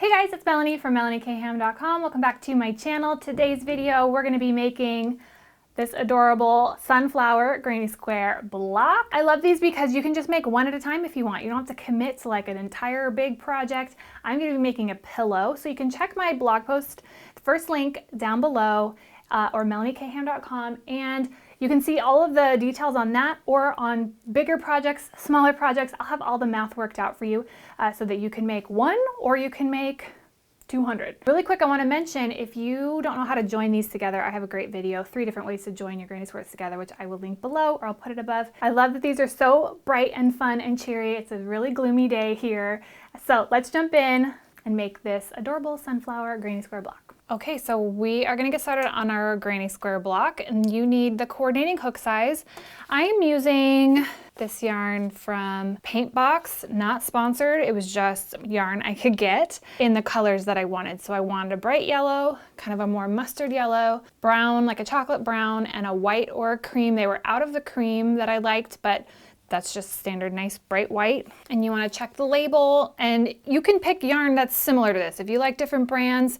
Hey guys, it's Melanie from melaniekham.com. Welcome back to my channel. Today's video, we're going to be making this adorable sunflower granny square block. I love these because you can just make one at a time if you want. You don't have to commit to like an entire big project. I'm going to be making a pillow, so you can check my blog post, the first link down below, or melaniekham.com, and you can see all of the details on that, or on bigger projects, smaller projects. I'll have all the math worked out for you so that you can make one or you can make 200. Really quick, I want to mention, if you don't know how to join these together, I have a great video, 3 different ways to join your granny squares together, which I will link below or I'll put it above. I love that these are so bright and fun and cheery. It's a really gloomy day here. So let's jump in and make this adorable sunflower granny square block. Okay, so we are going to get started on our granny square block, and you need the coordinating hook size. I am using this yarn from Paintbox, not sponsored. It was just yarn I could get in the colors that I wanted. So I wanted a bright yellow, kind of a more mustard yellow, brown, like a chocolate brown, and a white or a cream. They were out of the cream that I liked, but that's just standard nice bright white. And you want to check the label, and you can pick yarn that's similar to this. If you like different brands,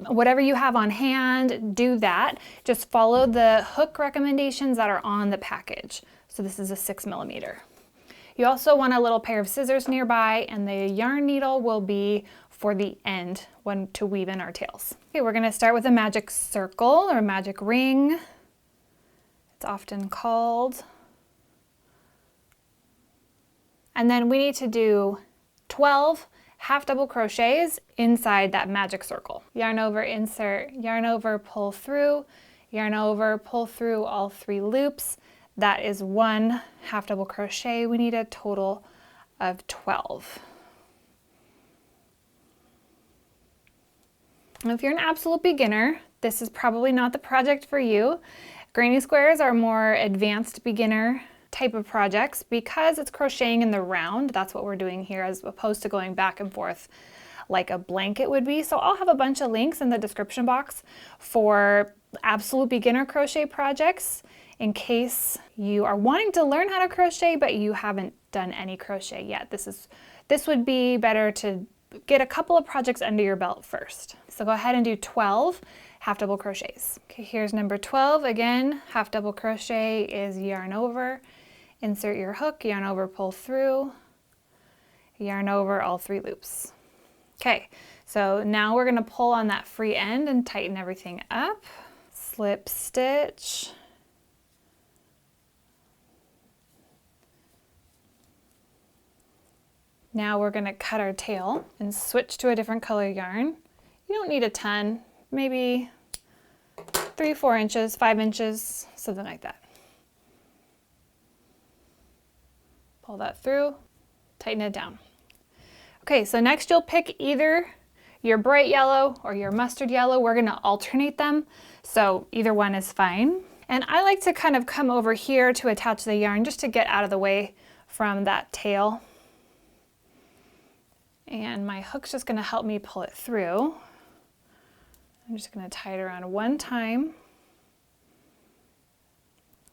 whatever you have on hand, do that. Just follow the hook recommendations that are on the package. So this is a 6mm. You also want a little pair of scissors nearby, and the yarn needle will be for the end when to weave in our tails. Okay, we're gonna start with a magic circle or magic ring, it's often called. And then we need to do 12 half double crochets inside that magic circle. Yarn over, insert, yarn over, pull through, yarn over, pull through all 3 loops. That is 1 half double crochet. We need a total of 12. Now, if you're an absolute beginner, this is probably not the project for you. Granny squares are more advanced beginner type of projects because it's crocheting in the round. That's what we're doing here, as opposed to going back and forth like a blanket would be. So I'll have a bunch of links in the description box for absolute beginner crochet projects in case you are wanting to learn how to crochet but you haven't done any crochet yet. This would be better to get a couple of projects under your belt first. So go ahead and do 12 half double crochets. Okay, here's number 12. Again, half double crochet is yarn over, insert your hook, yarn over, pull through, yarn over all 3 loops. Okay, so now we're gonna pull on that free end and tighten everything up. Slip stitch. Now we're gonna cut our tail and switch to a different color yarn. You don't need a ton, maybe 3-4 inches, 5 inches, something like that. Pull that through, tighten it down. Okay, so next you'll pick either your bright yellow or your mustard yellow. We're gonna alternate them, so either one is fine. And I like to kind of come over here to attach the yarn just to get out of the way from that tail. And my hook's just gonna help me pull it through. I'm just gonna tie it around one time,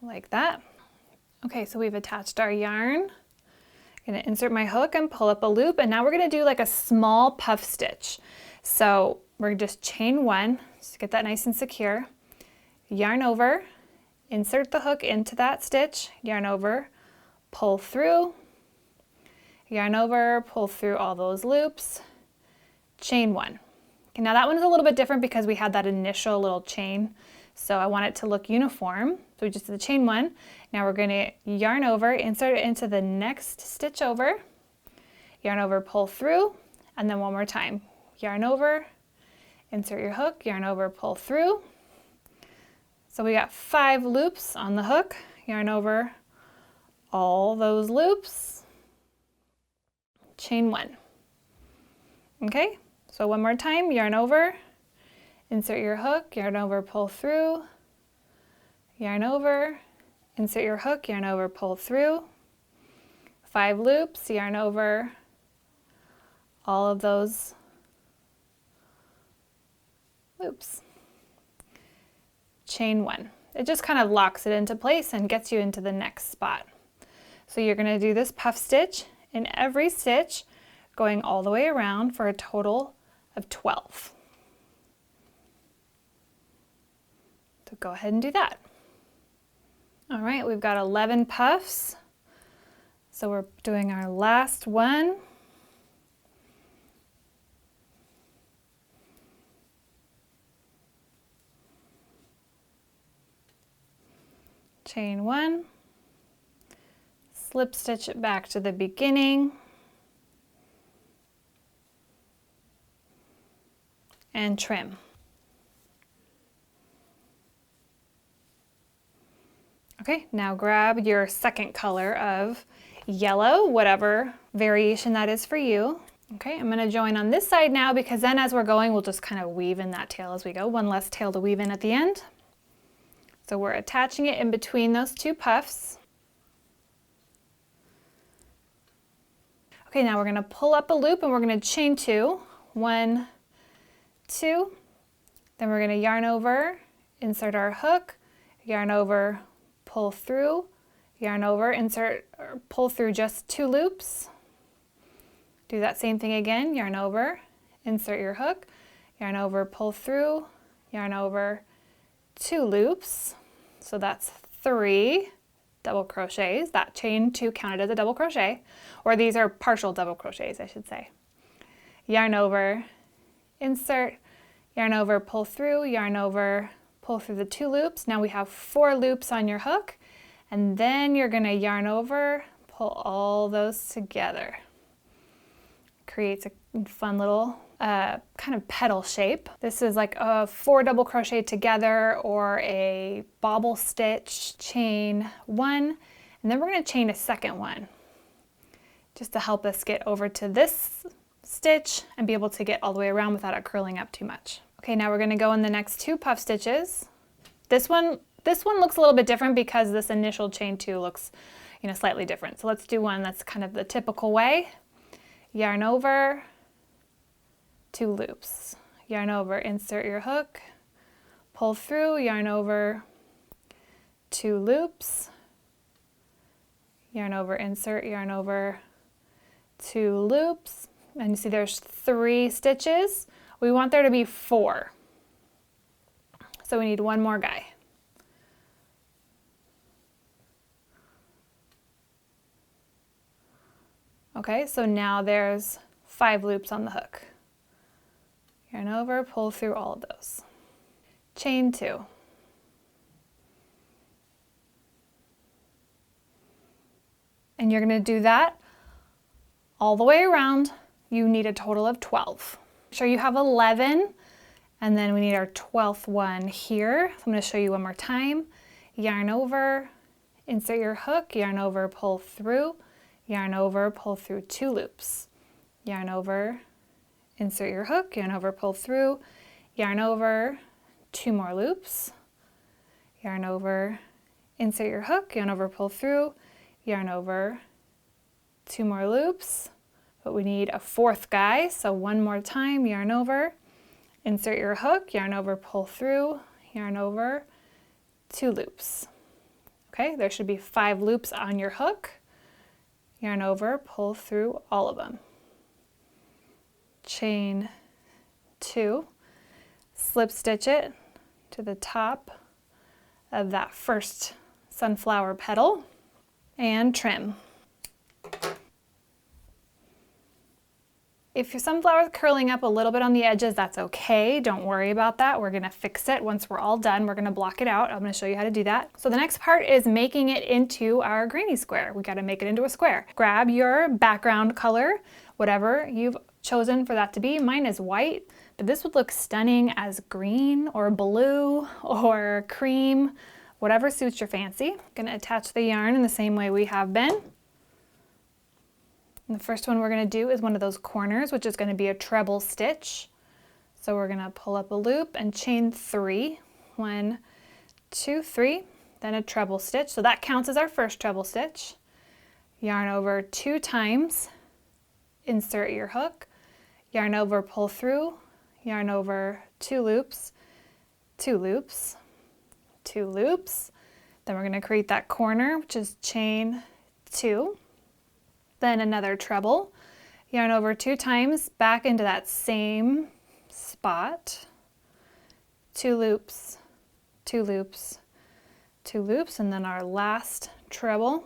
like that. Okay, so we've attached our yarn. I'm gonna insert my hook and pull up a loop, and now we're gonna do like a small puff stitch. So we're just chain 1, just to get that nice and secure. Yarn over, insert the hook into that stitch, yarn over, pull through, yarn over, pull through all those loops, chain 1. Okay, now that one is a little bit different because we had that initial little chain, so I want it to look uniform. So we just did the chain 1. Now we're going to yarn over, insert it into the next stitch over, yarn over, pull through, and then one more time. Yarn over, insert your hook, yarn over, pull through. So we got 5 loops on the hook, yarn over all those loops, chain 1. Okay, so one more time, yarn over, insert your hook, yarn over, pull through, yarn over, insert your hook, yarn over, pull through, 5 loops, yarn over all of those loops, chain 1. It just kind of locks it into place and gets you into the next spot. So you're going to do this puff stitch in every stitch, going all the way around for a total of 12. So go ahead and do that. All right, we've got 11 puffs. So we're doing our last one. Chain 1, slip stitch it back to the beginning, and trim. Okay, now grab your second color of yellow, whatever variation that is for you. Okay, I'm going to join on this side now because then as we're going, we'll just kind of weave in that tail as we go. One less tail to weave in at the end. So we're attaching it in between those two puffs. Okay, now we're going to pull up a loop and we're going to chain 2. 1, 2. Then we're going to yarn over, insert our hook, yarn over, pull through, yarn over, insert, or pull through just 2 loops. Do that same thing again, yarn over, insert your hook, yarn over, pull through, yarn over, 2 loops. So that's 3 double crochets. That chain 2 counted as a double crochet, or these are partial double crochets, I should say. Yarn over, insert, yarn over, pull through, yarn over, pull through the 2 loops. Now we have 4 loops on your hook, and then you're going to yarn over, pull all those together. Creates a fun little kind of petal shape. This is like a 4 double crochet together or a bobble stitch, chain 1, and then we're going to chain a second one just to help us get over to this stitch and be able to get all the way around without it curling up too much. Okay, now we're going to go in the next 2 puff stitches. This one looks a little bit different because this initial chain 2 looks, slightly different. So let's do one that's kind of the typical way. Yarn over, 2 loops. Yarn over, insert your hook, pull through, yarn over, 2 loops. Yarn over, insert, yarn over, 2 loops. And you see there's 3 stitches. We want there to be 4. So we need one more guy. Okay, so now there's 5 loops on the hook. Yarn over, pull through all of those. Chain 2. And you're going to do that all the way around. You need a total of 12. Make sure you have 11, and then we need our 12th one here. So I'm going to show you one more time. Yarn over, insert your hook, yarn over, pull through, yarn over, pull through 2 loops. Yarn over, insert your hook, yarn over, pull through, yarn over, 2 more loops. Yarn over, insert your hook, yarn over, pull through, yarn over, 2 more loops. But we need a 4th guy, so one more time, yarn over, insert your hook, yarn over, pull through, yarn over, 2 loops. Okay, there should be 5 loops on your hook. Yarn over, pull through all of them. Chain 2, slip stitch it to the top of that first sunflower petal and trim. If your sunflower is curling up a little bit on the edges, that's okay. Don't worry about that. We're gonna fix it once we're all done. We're gonna block it out. I'm gonna show you how to do that. So the next part is making it into our granny square. We gotta make it into a square. Grab your background color, whatever you've chosen for that to be. Mine is white, but this would look stunning as green or blue or cream, whatever suits your fancy. Gonna attach the yarn in the same way we have been. And the first one we're going to do is one of those corners, which is going to be a treble stitch. So we're going to pull up a loop and chain 3. 1, 2, 3, then a treble stitch. So that counts as our first treble stitch. Yarn over 2 times, insert your hook, yarn over, pull through, yarn over 2 loops, 2 loops, 2 loops. Then we're going to create that corner, which is chain 2. Then another treble, yarn over 2 times, back into that same spot, 2 loops, 2 loops, 2 loops, and then our last treble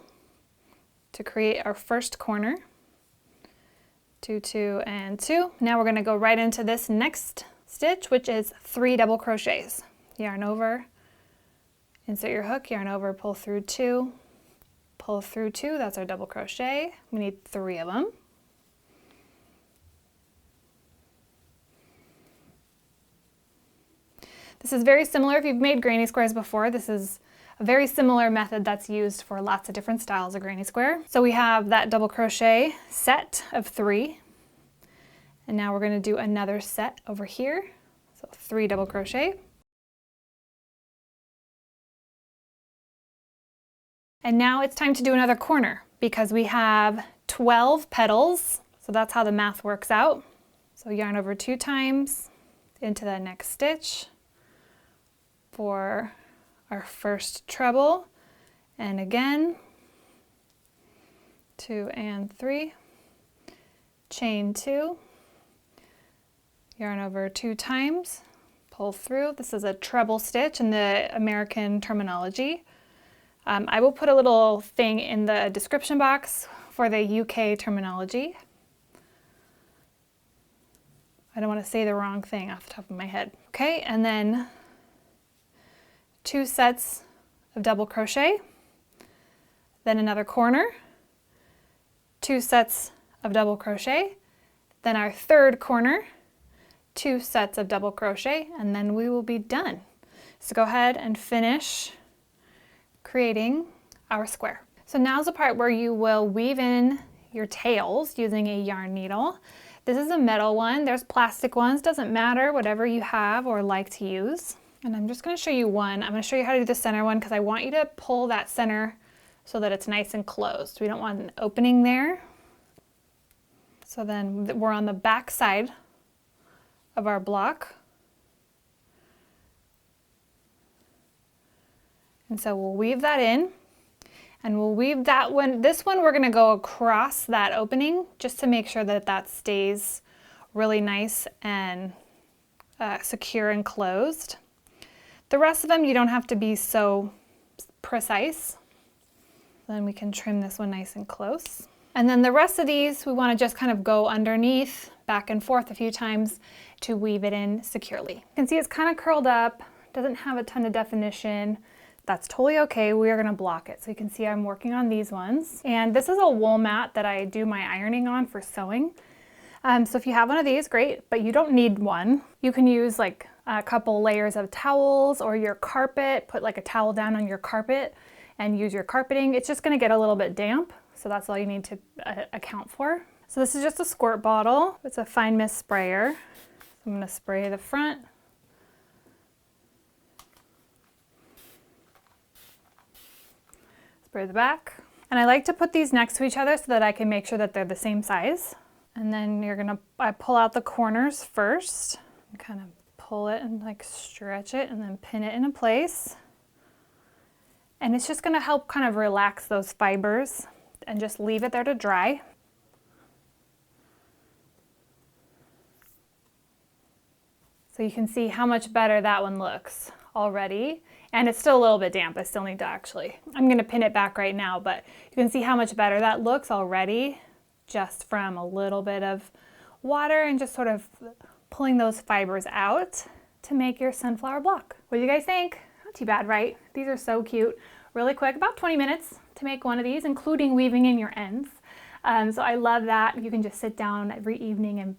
to create our first corner. 2, 2, and 2. Now we're going to go right into this next stitch, which is 3 double crochets. Yarn over, insert your hook, yarn over, pull through 2, pull through 2, that's our double crochet. We need 3 of them. This is very similar if you've made granny squares before. This is a very similar method that's used for lots of different styles of granny square. So we have that double crochet set of 3. And now we're going to do another set over here. So 3 double crochet. And now it's time to do another corner because we have 12 petals. So that's how the math works out. So yarn over 2 times into the next stitch for our first treble, and again 2 and 3, chain 2, yarn over 2 times, pull through. This is a treble stitch in the American terminology. I will put a little thing in the description box for the UK terminology. I don't want to say the wrong thing off the top of my head. Okay, and then 2 sets of double crochet, then another corner, 2 sets of double crochet, then our third corner, 2 sets of double crochet, and then we will be done. So go ahead and finish creating our square. So now's the part where you will weave in your tails using a yarn needle. This is a metal one. There's plastic ones, doesn't matter, whatever you have or like to use. And I'm just going to show you one. I'm going to show you how to do the center one because I want you to pull that center so that it's nice and closed. We don't want an opening there. So then we're on the back side of our block. And so we'll weave that in, and we'll weave that one. This one we're going to go across that opening just to make sure that that stays really nice and secure and closed. The rest of them, you don't have to be so precise. Then we can trim this one nice and close. And then the rest of these, we want to just kind of go underneath, back and forth a few times to weave it in securely. You can see it's kind of curled up, doesn't have a ton of definition. That's totally okay. We are going to block it. So you can see I'm working on these ones. And this is a wool mat that I do my ironing on for sewing. So if you have one of these, great, but you don't need one. You can use like a couple layers of towels or your carpet, put like a towel down on your carpet and use your carpeting. It's just going to get a little bit damp, so that's all you need to account for. So this is just a squirt bottle. It's a fine mist sprayer. So I'm going to spray the front. Spray the back. And I like to put these next to each other so that I can make sure that they're the same size. And then I pull out the corners first and kind of pull it and like stretch it and then pin it into place. And it's just going to help kind of relax those fibers and just leave it there to dry. So you can see how much better that one looks already. And it's still a little bit damp. I still need to I'm going to pin it back right now, but you can see how much better that looks already just from a little bit of water and just sort of pulling those fibers out to make your sunflower block. What do you guys think? Not too bad, right? These are so cute. Really quick, about 20 minutes to make one of these, including weaving in your ends. So I love that. You can just sit down every evening and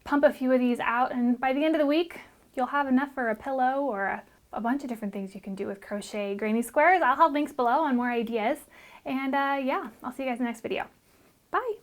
pump a few of these out, and by the end of the week, you'll have enough for a pillow or a bunch of different things you can do with crochet granny squares. I'll have links below on more ideas. And yeah, I'll see you guys in the next video. Bye.